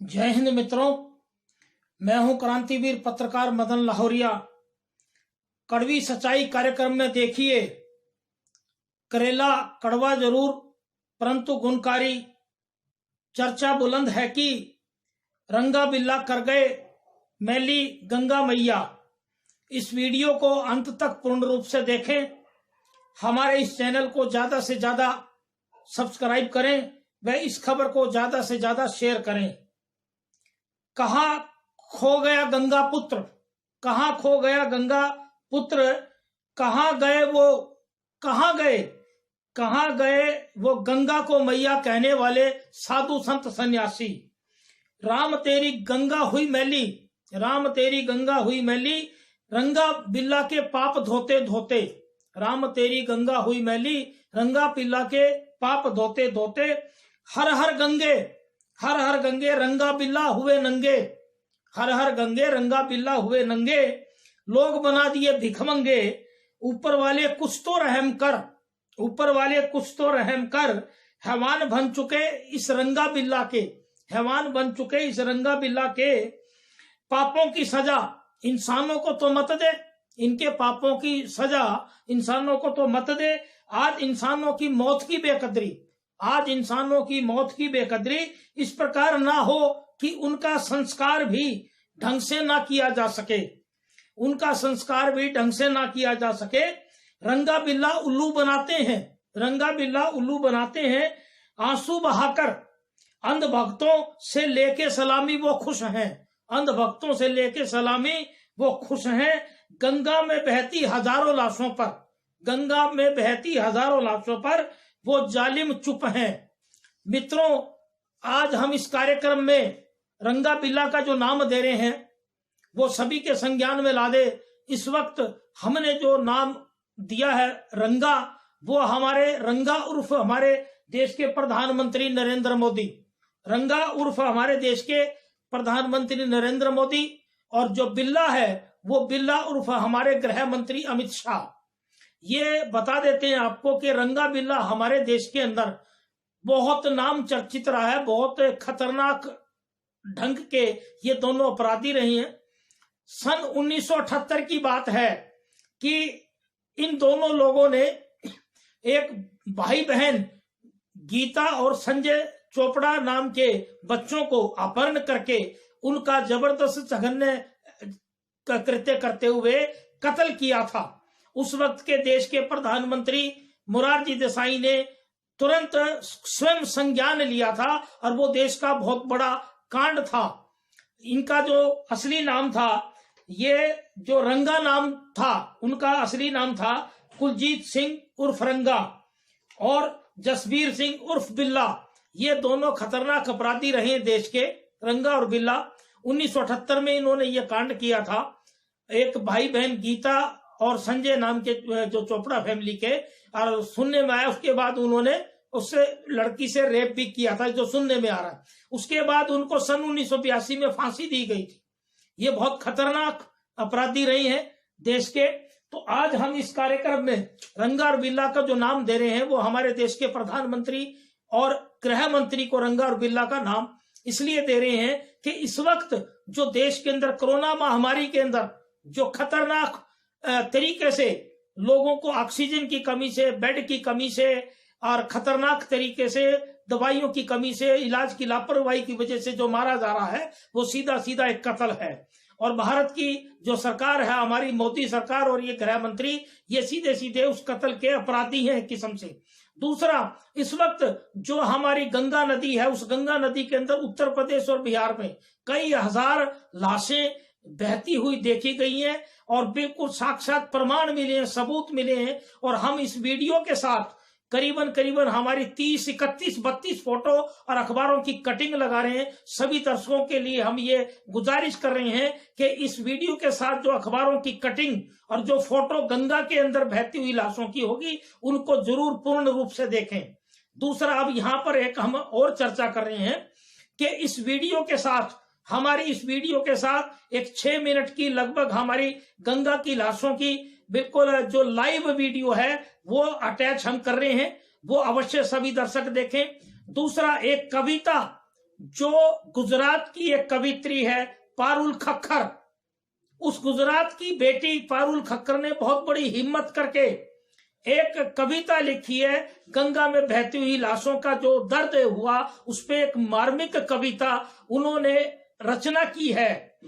जय हिंद मित्रों, मैं हूं क्रांतिवीर पत्रकार मदन लाहौरिया। कड़वी सच्चाई कार्यक्रम में देखिए, करेला कड़वा जरूर परंतु गुणकारी। चर्चा बुलंद है कि रंगा बिल्ला कर गए मैली गंगा मैया। इस वीडियो को अंत तक पूर्ण रूप से देखें। हमारे इस चैनल को ज्यादा से ज्यादा सब्सक्राइब करें व इस खबर को ज्यादा से ज्यादा शेयर करें। कहाँ खो गया गंगा पुत्र, कहाँ खो गया गंगा पुत्र, कहाँ गए वो गंगा को मैया कहने वाले साधु संत सन्यासी। राम तेरी गंगा हुई मैली, राम तेरी गंगा हुई मैली, रंगा बिल्ला के पाप धोते धोते। राम तेरी गंगा हुई मैली, रंगा बिल्ला के पाप धोते धोते। हर हर गंगे रंगा बिल्ला हुए नंगे, हर हर गंगे रंगा बिल्ला हुए नंगे। लोग बना दिए भिखमंगे, ऊपर वाले कुछ तो रहम कर, ऊपर वाले कुछ तो रहम कर। हैवान बन चुके इस रंगा बिल्ला के, हैवान बन चुके इस रंगा बिल्ला के। पापों की सजा इंसानों को तो मत दे, इनके पापों की सजा इंसानों को तो मत दे। आज इंसानों की मौत की बेकदरी, आज इंसानों की मौत की बेकदरी इस प्रकार ना हो कि उनका संस्कार भी ढंग से ना किया जा सके, उनका संस्कार भी ढंग से ना किया जा सके। रंगा बिल्ला उल्लू बनाते हैं, रंगा बिल्ला उल्लू बनाते हैं। आंसू बहाकर अंध भक्तों से लेके सलामी वो खुश हैं, अंध भक्तों से लेके सलामी वो खुश हैं। गंगा में बहती हजारों लाशों पर, गंगा में बहती हजारों लाशों पर वो जालिम चुप हैं। मित्रों, आज हम इस कार्यक्रम में रंगा बिल्ला का जो नाम दे रहे हैं वो सभी के संज्ञान में ला दे। इस वक्त हमने जो नाम दिया है रंगा, वो हमारे रंगा उर्फ हमारे देश के प्रधानमंत्री नरेंद्र मोदी, रंगा उर्फ हमारे देश के प्रधानमंत्री नरेंद्र मोदी। और जो बिल्ला है वो बिल्ला उर्फ हमारे गृह मंत्री अमित शाह। ये बता देते हैं आपको कि रंगा बिल्ला हमारे देश के अंदर बहुत नाम चर्चित रहा है, बहुत खतरनाक ढंग के ये दोनों अपराधी रहे हैं। सन 1978 की बात है कि इन दोनों लोगों ने एक भाई बहन गीता और संजय चोपड़ा नाम के बच्चों को अपहरण करके उनका जबरदस्त जघन्य कृत्य करते हुए कत्ल किया था। उस वक्त के देश के प्रधानमंत्री मोरारजी देसाई ने तुरंत स्वयं संज्ञान लिया था और वो देश का बहुत बड़ा कांड था। इनका जो असली नाम था, ये जो रंगा नाम था, उनका असली नाम था कुलजीत सिंह उर्फ रंगा और जसबीर सिंह उर्फ बिल्ला। ये दोनों खतरनाक अपराधी रहे देश के, रंगा और बिल्ला। 1978 में इन्होंने ये कांड किया था। एक भाई बहन गीता और संजय नाम के जो चोपड़ा फैमिली के, और सुनने में आया उसके बाद उन्होंने उससे लड़की से रेप भी किया था, जो सुनने में आ रहा है। उसके बाद उनको सन 1982 में फांसी दी गई थी। ये बहुत खतरनाक अपराधी रहे हैं देश के। तो आज हम इस कार्यक्रम में रंगा और बिल्ला का जो नाम दे रहे हैं वो हमारे देश के प्रधानमंत्री और गृह मंत्री को रंगा और बिल्ला का नाम इसलिए दे रहे हैं कि इस वक्त जो देश के अंदर कोरोना महामारी के अंदर जो खतरनाक तरीके से लोगों को ऑक्सीजन की कमी से, बेड की कमी से और खतरनाक तरीके से दवाइयों की कमी से, इलाज की लापरवाही की वजह से जो मारा जा रहा है वो सीधा सीधा एक कत्ल है। और भारत की जो सरकार है, हमारी मोदी सरकार और ये गृह मंत्री, ये सीधे सीधे उस कत्ल के अपराधी हैं एक किस्म से। दूसरा, इस वक्त जो हमारी गंगा नदी है, उस गंगा नदी के अंदर उत्तर प्रदेश और बिहार में कई हजार लाशें बहती हुई देखी गई हैं और बिल्कुल साक्षात प्रमाण मिले हैं, सबूत मिले हैं। और हम इस वीडियो के साथ करीबन हमारी 30, 31, 32 फोटो और अखबारों की कटिंग लगा रहे हैं। सभी दर्शकों के लिए हम ये गुजारिश कर रहे हैं कि इस वीडियो के साथ जो अखबारों की कटिंग और जो फोटो गंगा के अंदर बहती हुई लाशों की होगी, उनको जरूर पूर्ण रूप से देखें। दूसरा, अब यहाँ पर एक हम और चर्चा कर रहे हैं कि इस वीडियो के साथ, हमारी इस वीडियो के साथ एक 6 मिनट की लगभग हमारी गंगा की लाशों की बिल्कुल जो लाइव वीडियो है वो अटैच हम कर रहे हैं, वो अवश्य सभी दर्शक देखें। दूसरा, एक कविता जो गुजरात की एक कवित्री है पारुल खक्खर, उस गुजरात की बेटी पारुल खक्खर ने बहुत बड़ी हिम्मत करके एक कविता लिखी है। गंगा में बहती हुई लाशों का जो दर्द हुआ, उस पे एक मार्मिक कविता उन्होंने रचना की है।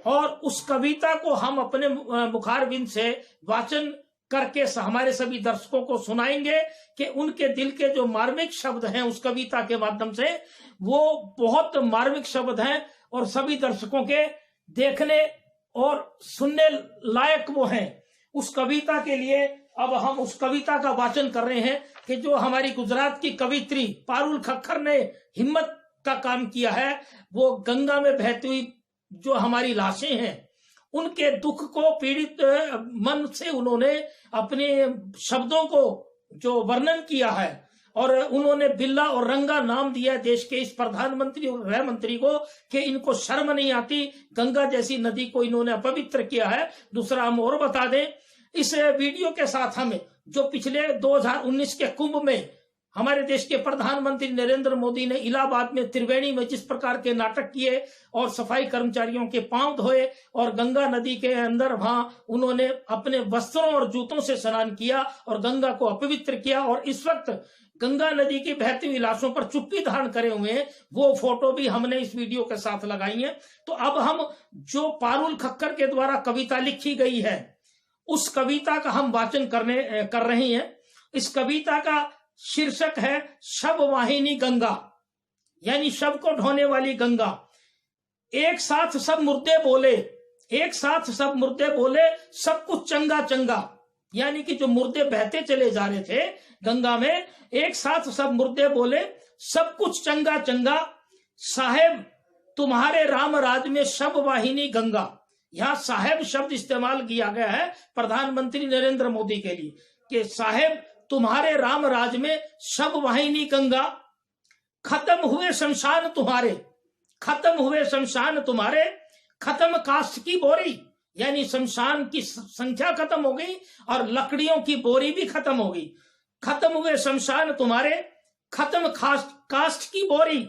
और उस कविता को हम अपने मुखारबिंद से वाचन करके हमारे सभी दर्शकों को सुनाएंगे कि उनके दिल के जो मार्मिक शब्द हैं उस कविता के माध्यम से, वो बहुत मार्मिक शब्द हैं और सभी दर्शकों के देखने और सुनने लायक वो हैं। उस कविता के लिए अब हम उस कविता का वाचन कर रहे हैं कि जो हमारी गुजरात की कवित्री पारुल खक्खर ने हिम्मत का काम किया है। वो गंगा में बहती हुई जो हमारी लाशें हैं, उनके दुख को पीड़ित मन से उन्होंने अपने शब्दों को जो वर्णन किया है, और उन्होंने बिल्ला और रंगा नाम दिया देश के इस प्रधानमंत्री और गृह मंत्री को कि इनको शर्म नहीं आती, गंगा जैसी नदी को इन्होंने अपवित्र किया है। दूसरा हम और बता दें, इस वीडियो के साथ हमें जो पिछले 2019 के कुंभ में हमारे देश के प्रधानमंत्री नरेंद्र मोदी ने इलाहाबाद में त्रिवेणी में जिस प्रकार के नाटक किए और सफाई कर्मचारियों के पांव धोए और गंगा नदी के अंदर वहां उन्होंने अपने वस्त्रों और जूतों से स्नान किया और गंगा को अपवित्र किया, और इस वक्त गंगा नदी की बहती हुई लाशों पर चुप्पी धारण करे हुए हैं, वो फोटो भी हमने इस वीडियो के साथ लगाई है। तो अब हम जो पारुल खक्खर के द्वारा कविता लिखी गई है उस कविता का हम वाचन कर रहे हैं। इस कविता का शीर्षक है शव वाहिनी गंगा, यानी शव को ढोने वाली गंगा। एक साथ सब मुर्दे बोले, एक साथ सब मुर्दे बोले, सब कुछ चंगा चंगा, यानी कि जो मुर्दे बहते चले जा रहे थे गंगा में, एक साथ सब मुर्दे बोले सब कुछ चंगा चंगा, साहेब तुम्हारे राम राज में शव वाहिनी गंगा। यहां साहेब शब्द इस्तेमाल किया गया है प्रधानमंत्री नरेंद्र मोदी के लिए कि साहेब तुम्हारे राम राज में शव वाहिनी गंगा, खत्म हुए शमशान तुम्हारे, खत्म हुए शमशान तुम्हारे, खत्म काष्ठ की बोरी, यानी शमशान की संख्या खत्म हो गई और लकड़ियों की बोरी भी खत्म हो गई। खत्म हुए शमशान तुम्हारे, खत्म काष्ठ की बोरी,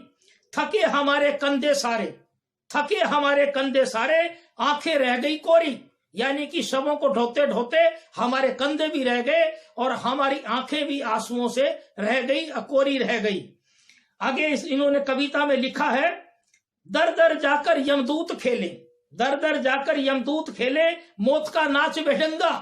थके हमारे कंधे सारे, थके हमारे कंधे सारे, आंखें रह गई कोरी, यानी कि शवों को ढोते ढोते हमारे कंधे भी रह गए और हमारी आंखें भी आंसुओं से रह गई, अकोरी रह गई। आगे इन्होंने कविता में लिखा है, दर दर जाकर यमदूत खेले, दर दर जाकर यमदूत खेले, मौत का नाच बेढंगा,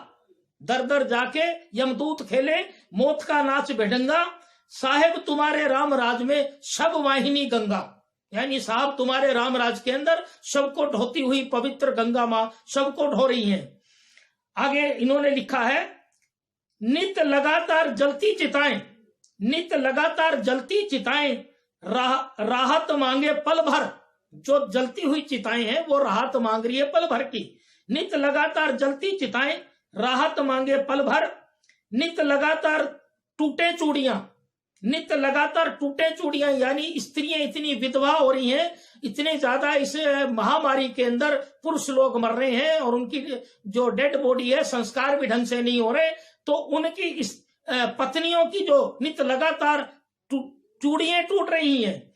दर दर जाके यमदूत खेले, मौत का नाच बेढंगा, साहेब तुम्हारे राम राज में शव वाहिनी गंगा, यानी साहब तुम्हारे रामराज के अंदर शव को ढोती हुई पवित्र गंगा मां शव को ढो रही हैं। आगे इन्होंने लिखा है, नित लगातार जलती चिताएं, नित लगातार जलती चिताएं, राहत मांगे पल भर, जो जलती हुई चिताएं हैं वो राहत मांग रही है पल भर की। नित लगातार जलती चिताएं, राहत मांगे पल भर, नित लगातार टूटे चूड़ियां, नित्य लगातार टूटे चूड़ियां, यानी स्त्रियां इतनी विधवा हो रही हैं, इतने ज्यादा इस महामारी के अंदर पुरुष लोग मर रहे हैं और उनकी जो डेड बॉडी है संस्कार भी ढंग से नहीं हो रहे, तो उनकी इस पत्नियों की जो नित्य लगातार चूड़ियां टूट रही हैं,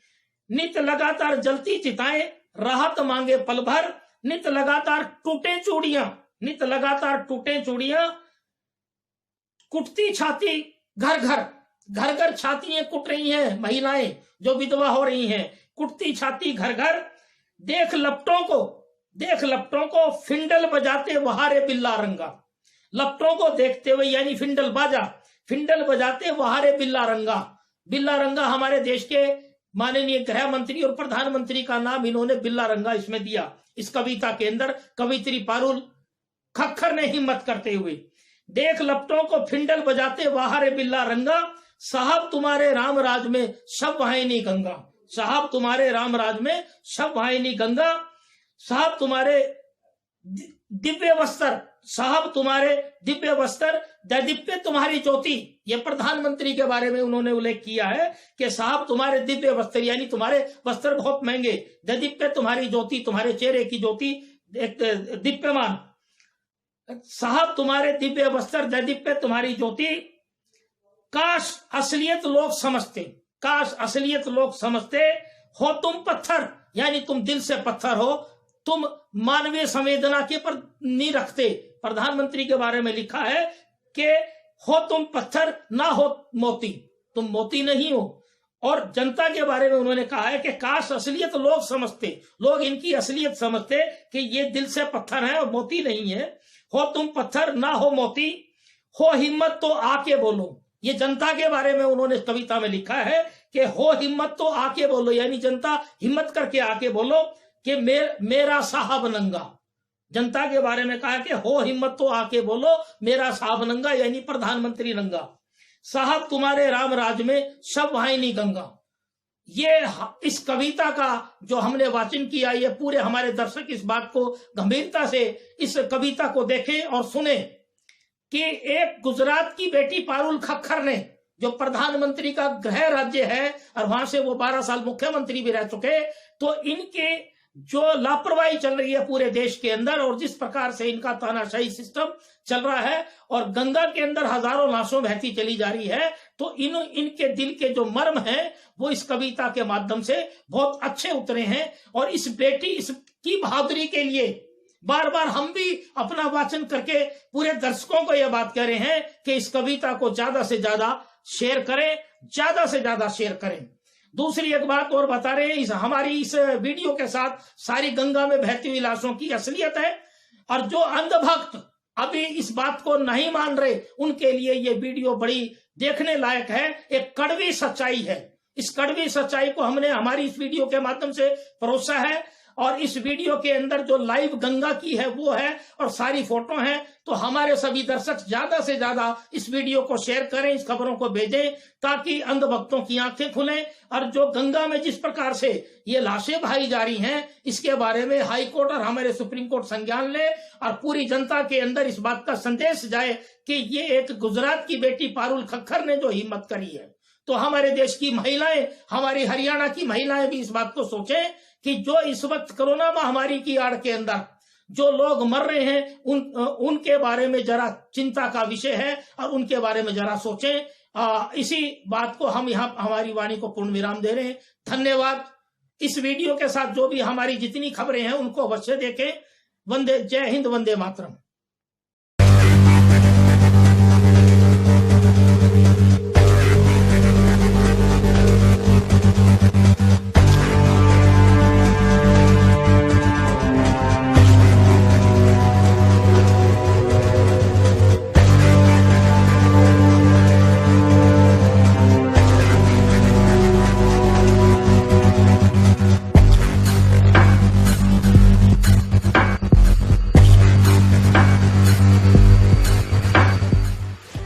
नित्य लगातार जलती चिताएं, राहत मांगे पल भर, नित्य लगातार टूटे चूड़ियां, नित्य लगातार टूटे चूड़ियां, कुटती छाती घर घर, घर घर छातियां कुट रही हैं महिलाएं जो विधवा हो रही हैं, कुटती छाती घर घर, देख लपटों को, देख लपटों को, फिंडल बजाते वहारे बिल्ला रंगा, लपटों को देखते हुए यानी फिंडल बाजा, फिंडल बजाते वहारे बिल्ला रंगा। बिल्ला रंगा हमारे देश के माननीय गृह मंत्री और प्रधानमंत्री का नाम इन्होंने बिल्ला रंगा इसमें दिया। इस कविता के अंदर कवित्री पारुल खक्खर ने हिम्मत करते हुए, देख लपटों को फिंडल बजाते वहारे बिल्ला रंगा, साहब तुम्हारे राम राज में शव वाहिनी गंगा, साहब तुम्हारे राम राज में शव वाहिनी गंगा, साहब तुम्हारे दिव्य वस्त्र, साहब तुम्हारे दिव्य वस्त्र, दैदीप्य तुम्हारी ज्योति, ये प्रधानमंत्री के बारे में उन्होंने उल्लेख किया है कि साहब तुम्हारे दिव्य वस्त्र, यानी तुम्हारे वस्त्र बहुत महंगे, दैदीप्य तुम्हारी ज्योति, तुम्हारे चेहरे की ज्योति एक दीप्यमान, साहब तुम्हारे दिव्य वस्त्र, दैदीप्य तुम्हारी ज्योति, काश असलियत लोग समझते, काश असलियत लोग समझते, हो तुम पत्थर, यानी तुम दिल से पत्थर हो, तुम मानवीय संवेदना के पर नहीं रखते। प्रधानमंत्री के बारे में लिखा है कि हो तुम पत्थर ना हो मोती, तुम मोती नहीं हो। और जनता के बारे में उन्होंने कहा है कि काश असलियत लोग समझते, लोग इनकी असलियत समझते कि ये दिल से पत्थर है और मोती नहीं है। हो तुम पत्थर ना हो मोती, हो हिम्मत तो आके बोलो। ये जनता के बारे में उन्होंने कविता में लिखा है कि हो हिम्मत तो आके बोलो, यानी जनता हिम्मत करके आके बोलो कि मेरा साहब नंगा। जनता के बारे में कहा कि हो हिम्मत तो आके बोलो मेरा साहब नंगा, यानी प्रधानमंत्री नंगा। साहब तुम्हारे राम राज में सब वाहिनी गंगा। ये इस कविता का जो हमने वाचन किया, ये पूरे हमारे दर्शक इस बात को गंभीरता से इस कविता को देखें और सुने कि एक गुजरात की बेटी पारुल खक्खर ने, जो प्रधानमंत्री का गृह राज्य है और वहां से वो 12 साल मुख्यमंत्री भी रह चुके, तो इनके जो लापरवाही चल रही है पूरे देश के अंदर और जिस प्रकार से इनका तानाशाही सिस्टम चल रहा है और गंगा के अंदर हजारों लाशों बहती चली जा रही है, तो इनके दिल के जो मर्म है वो इस कविता के माध्यम से बहुत अच्छे उतरे हैं। और इस बेटी इसकी बहादुरी के लिए बार बार हम भी अपना वाचन करके पूरे दर्शकों को यह बात कह रहे हैं कि इस कविता को ज्यादा से ज्यादा शेयर करें, ज्यादा से ज्यादा शेयर करें। दूसरी एक बात और बता रहे हैं, हमारी इस वीडियो के साथ सारी गंगा में बहती हुई लाशों की असलियत है। और जो अंधभक्त अभी इस बात को नहीं मान रहे, उनके लिए ये वीडियो बड़ी देखने लायक है। एक कड़वी सच्चाई है, इस कड़वी सच्चाई को हमने हमारी इस वीडियो के माध्यम से परोसा है। और इस वीडियो के अंदर जो लाइव गंगा की है वो है और सारी फोटो हैं। तो हमारे सभी दर्शक ज्यादा से ज्यादा इस वीडियो को शेयर करें, इस खबरों को भेजें, ताकि अंधभक्तों की आंखें खुलें। और जो गंगा में जिस प्रकार से ये लाशें बहाई जा रही हैं, इसके बारे में हाई कोर्ट और हमारे सुप्रीम कोर्ट संज्ञान ले और पूरी जनता के अंदर इस बात का संदेश जाए कि ये एक गुजरात की बेटी पारुल खक्खर ने जो हिम्मत करी है। तो हमारे देश की महिलाएं, हमारी हरियाणा की महिलाएं भी इस बात को सोचें कि जो इस वक्त कोरोना महामारी की आड़ के अंदर जो लोग मर रहे हैं उनके बारे में जरा चिंता का विषय है और उनके बारे में जरा सोचें। इसी बात को हम यहाँ हमारी वाणी को पूर्ण विराम दे रहे हैं। धन्यवाद। इस वीडियो के साथ जो भी हमारी जितनी खबरें हैं उनको अवश्य देखें। जय हिंद, वंदे मातरम।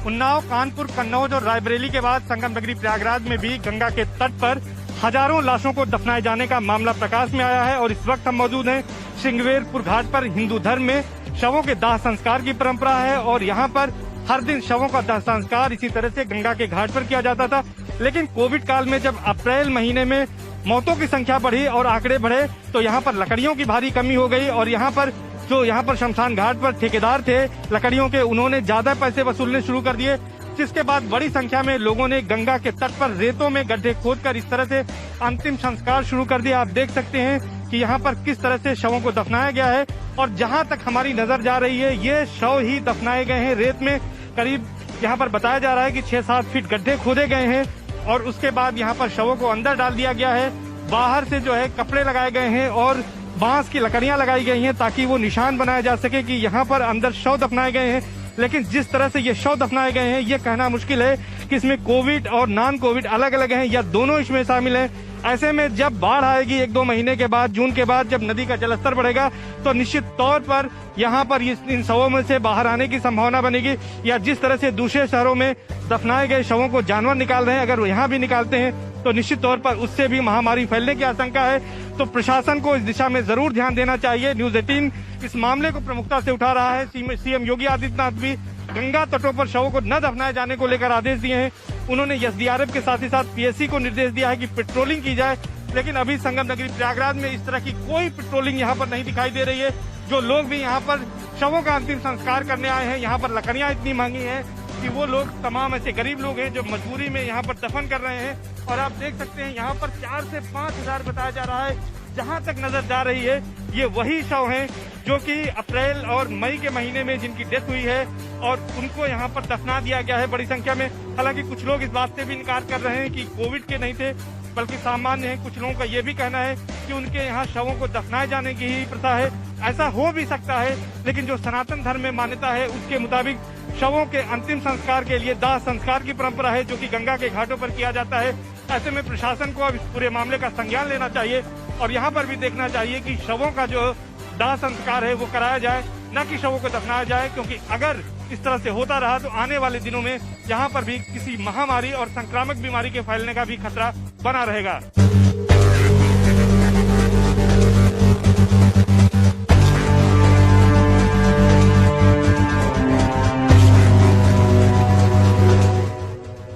उन्नाव, कानपुर, कन्नौज और रायबरेली के बाद संगम नगरी प्रयागराज में भी गंगा के तट पर हजारों लाशों को दफनाए जाने का मामला प्रकाश में आया है। और इस वक्त हम मौजूद हैं श्रृंगवेरपुर घाट पर। हिंदू धर्म में शवों के दाह संस्कार की परंपरा है और यहाँ पर हर दिन शवों का दाह संस्कार इसी तरह से गंगा के घाट पर किया जाता था। लेकिन कोविड काल में जब अप्रैल महीने में मौतों की संख्या बढ़ी और आंकड़े बढ़े, तो यहाँ पर लकड़ियों की भारी कमी हो गई और यहाँ पर शमशान घाट पर ठेकेदार थे लकड़ियों के, उन्होंने ज्यादा पैसे वसूलने शुरू कर दिए, जिसके बाद बड़ी संख्या में लोगों ने गंगा के तट पर रेतों में गड्ढे खोदकर इस तरह से अंतिम संस्कार शुरू कर दिया। आप देख सकते हैं कि यहाँ पर किस तरह से शवों को दफनाया गया है और जहाँ तक हमारी नजर जा रही है ये शव ही दफनाए गए हैं रेत में। करीब यहाँ पर बताया जा रहा है कि 6-7 फीट गड्ढे खोदे गए हैं और उसके बाद यहाँ पर शवों को अंदर डाल दिया गया है। बाहर से जो है कपड़े लगाए गए हैं और बांस की लकड़ियां लगाई गई हैं ताकि वो निशान बनाया जा सके कि यहाँ पर अंदर शव दफनाए गए हैं। लेकिन जिस तरह से ये शव दफनाए गए हैं ये कहना मुश्किल है कि इसमें कोविड और नॉन कोविड अलग अलग हैं या दोनों इसमें शामिल हैं। ऐसे में जब बाढ़ आएगी 1-2 महीने के बाद, जून के बाद, जब नदी का जलस्तर बढ़ेगा तो निश्चित तौर पर यहाँ पर इन शवों में से बाहर आने की संभावना बनेगी। या जिस तरह से दूसरे शहरों में दफनाए गए शवों को जानवर निकाल रहे हैं, अगर वो यहाँ भी निकालते हैं तो निश्चित तौर पर उससे भी महामारी फैलने की आशंका है। तो प्रशासन को इस दिशा में जरूर ध्यान देना चाहिए। न्यूज 18 इस मामले को प्रमुखता से उठा रहा है। सीएम योगी आदित्यनाथ भी गंगा तटों पर शवों को न दफनाए जाने को लेकर आदेश दिए हैं। उन्होंने एसडीआरएफ के साथ ही साथ पीएससी को निर्देश दिया है कि पेट्रोलिंग की जाए। लेकिन अभी संगम नगरी प्रयागराज में इस तरह की कोई पेट्रोलिंग यहाँ पर नहीं दिखाई दे रही है। जो लोग भी यहाँ पर शवों का अंतिम संस्कार करने आए हैं, यहाँ पर लकड़ियां इतनी महंगी हैं कि वो लोग तमाम ऐसे गरीब लोग हैं जो मजबूरी में यहाँ पर दफन कर रहे हैं। और आप देख सकते हैं यहाँ पर 4 से 5 हजार बताया जा रहा है। जहाँ तक नजर जा रही है ये वही शव हैं जो कि अप्रैल और मई के महीने में जिनकी डेथ हुई है और उनको यहाँ पर दफना दिया गया है बड़ी संख्या में। हालांकि कुछ लोग इस बात से भी इनकार कर रहे हैं कि कोविड के नहीं थे बल्कि सामान्य है। कुछ लोगों का ये भी कहना है कि उनके यहाँ शवों को दफनाए जाने की ही प्रथा है। ऐसा हो भी सकता है, लेकिन जो सनातन धर्म में मान्यता है उसके मुताबिक शवों के अंतिम संस्कार के लिए दाह संस्कार की परंपरा है जो कि गंगा के घाटों पर किया जाता है। ऐसे में प्रशासन को अब इस पूरे मामले का संज्ञान लेना चाहिए और यहाँ पर भी देखना चाहिए कि शवों का जो दाह संस्कार है वो कराया जाए, न कि शवों को दफनाया जाए, क्योंकि अगर इस तरह से होता रहा तो आने वाले दिनों में यहाँ पर भी किसी महामारी और संक्रामक बीमारी के फैलने का भी खतरा बना रहेगा।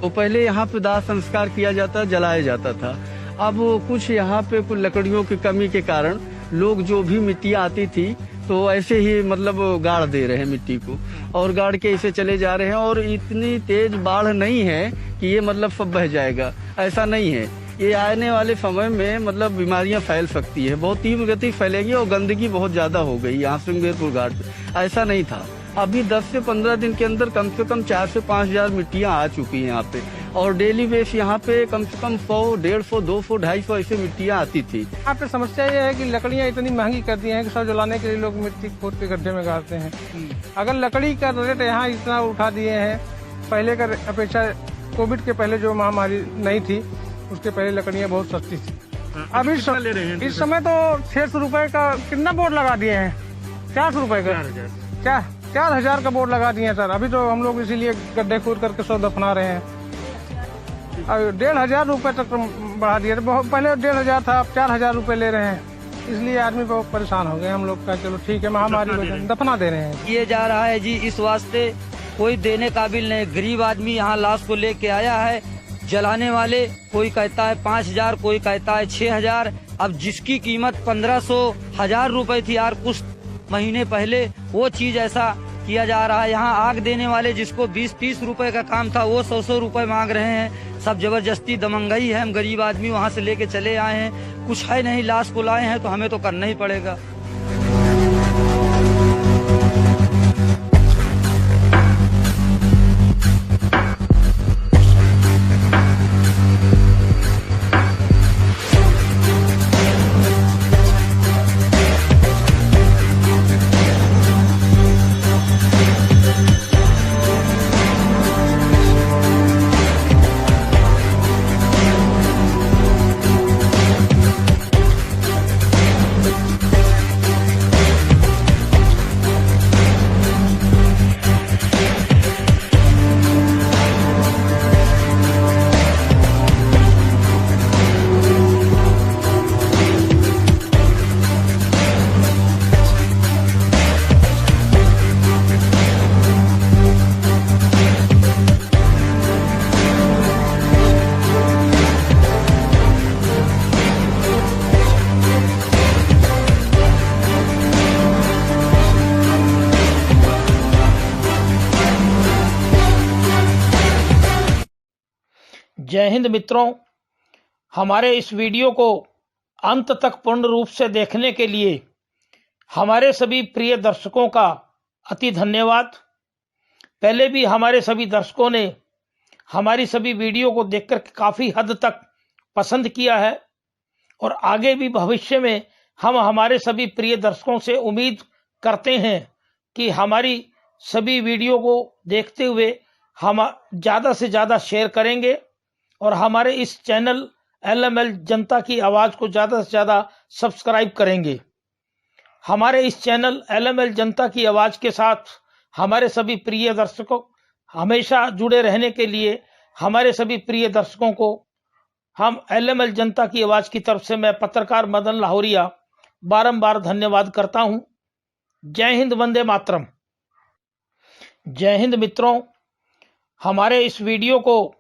तो पहले यहाँ पे दाह संस्कार किया जाता, जलाया जाता था। अब कुछ यहाँ पे कुछ लकड़ियों की कमी के कारण लोग जो भी मिट्टियाँ आती थी तो ऐसे ही मतलब गाड़ दे रहे हैं मिट्टी को और गाड़ के ऐसे चले जा रहे हैं। और इतनी तेज बाढ़ नहीं है कि ये मतलब सब बह जाएगा, ऐसा नहीं है। ये आने वाले समय में मतलब बीमारियां फैल सकती है, बहुत तीव्र गति फैलेगी और गंदगी बहुत ज्यादा हो गई यहाँ श्रृंगेरपुर घाट पे। ऐसा नहीं था। अभी 10 से 15 दिन के अंदर कम से कम 4 से 5 हजार मिट्टियाँ आ चुकी हैं यहाँ पे और डेली बेस यहाँ पे कम से कम 100, 150, 200, 250 ऐसे मिट्टियाँ आती थी। यहाँ पे समस्या ये है कि लकड़ियाँ इतनी महंगी कर दी हैं कि सब जलाने के लिए लोग मिट्टी खोद के गड्ढे में गाड़ते हैं। अगर लकड़ी का रेट यहाँ इतना उठा दिए हैं, पहले का अपेक्षा कोविड के पहले जो महामारी नहीं थी उसके पहले लकड़ियाँ बहुत सस्ती थी। अभी इस समय तो 600 रुपए का कितना बोर्ड लगा दिए हैं, 400 रुपए का 4,000 का बोर्ड लगा दिए हैं सर। अभी तो हम लोग इसीलिए गड्ढे खोद करके सब दफना रहे हैं। अब 1,500 रुपए तक बढ़ा दिए थे, पहले 1,500 था, अब 4,000 रुपए ले रहे हैं। इसलिए आदमी बहुत परेशान हो गए। हम लोग का चलो ठीक है, महामारी दफना दे रहे हैं। ये जा रहा है जी, इस वास्ते कोई देने काबिल नहीं। गरीब आदमी यहाँ लाश को लेके आया है, जलाने वाले कोई कहता है 5,000, कोई कहता है 6,000। अब जिसकी कीमत 1,500, 1,000 रुपए थी यार कुछ महीने पहले, वो चीज ऐसा किया जा रहा है। यहाँ आग देने वाले जिसको 20-30 रुपए का काम था वो 100-100 रुपए मांग रहे हैं। सब जबरदस्ती दमंगई है। हम गरीब आदमी वहाँ से लेके चले आए हैं, कुछ है नहीं, लाश को लाए हैं तो हमें तो करना ही पड़ेगा। जय हिंद मित्रों, हमारे इस वीडियो को अंत तक पूर्ण रूप से देखने के लिए हमारे सभी प्रिय दर्शकों का अति धन्यवाद। पहले भी हमारे सभी दर्शकों ने हमारी सभी वीडियो को देखकर काफ़ी हद तक पसंद किया है और आगे भी भविष्य में हम हमारे सभी प्रिय दर्शकों से उम्मीद करते हैं कि हमारी सभी वीडियो को देखते हुए हम ज़्यादा से ज़्यादा शेयर करेंगे और हमारे इस चैनल LML जनता की आवाज़ को ज़्यादा से ज़्यादा सब्सक्राइब करेंगे। हमारे इस चैनल LML जनता की आवाज़ के साथ हमारे सभी प्रिय दर्शकों हमेशा जुड़े रहने के लिए हमारे सभी प्रिय दर्शकों को हम LML जनता की आवाज़ की तरफ से मैं पत्रकार मदन लाहौरिया बारंबार धन्यवाद करता हूं। जय हिंद, वंदे मातरम। जय हिंद मित्रों, हमारे इस वीडियो को